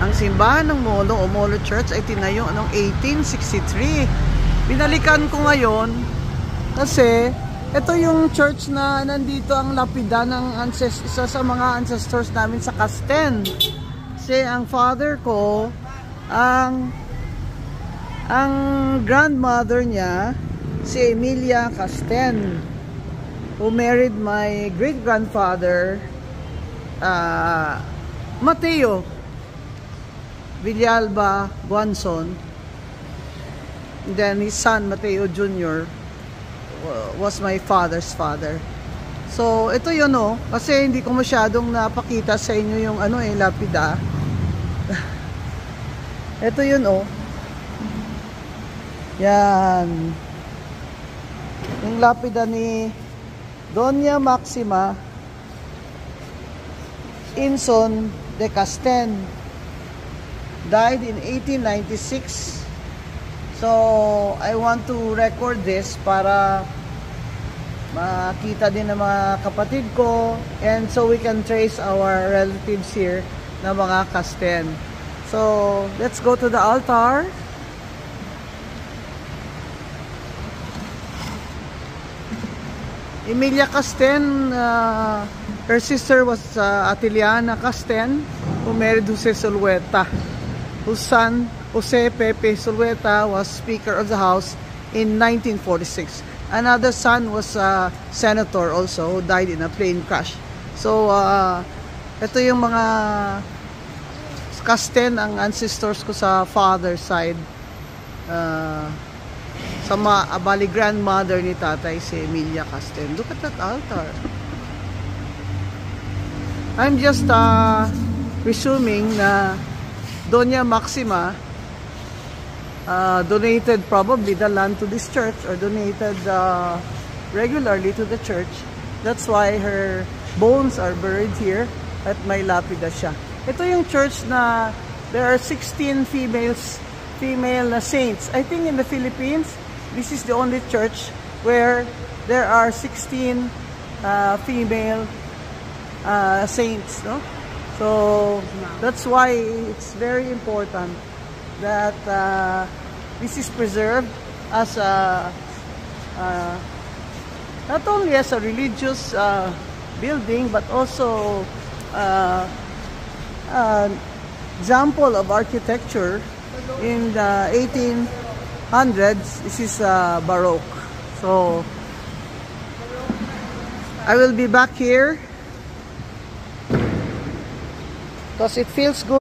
Ang simbahan ng Molo o Molo Church ay tinayo noong 1863. Binalikan ko ngayon kasi ito yung church na nandito ang lapida ng isa sa mga ancestors namin sa Casten. Kasi ang father ko, ang grandmother niya, si Emilia Casten, who married my great-grandfather, Mateo Villalba Guanzon. Then his son, Mateo Jr., was my father's father. So, ito yun kasi hindi ko masyadong napakita sa inyo yung lapida. Ito yun Yan. Yung lapida ni Doña Maxima Inson de Casten. Died in 1896. So, I want to record this para makita din ng mga kapatid ko and so we can trace our relatives here na mga Casten. So, let's go to the altar. Emilia Casten, her sister was Atiliana Casten, who married Jose Zulueta, whose son Jose Pepe Zulueta was Speaker of the House in 1946. Another son was a senator also who died in a plane crash. So, ito yung mga Casten, ang ancestors ko sa father's side. Sa bali grandmother ni tatay si Emilia Casten. Look at that altar. I'm just presuming na Doña Maxima donated probably the land to this church or donated regularly to the church. That's why her bones are buried here at may lapida siya. Ito yung church na there are 16 female saints. I think in the Philippines, this is the only church where there are 16 female saints, no? So that's why it's very important that this is preserved as a not only as a religious building but also example of architecture in the 1800s. This is Baroque. So I will be back here because it feels good.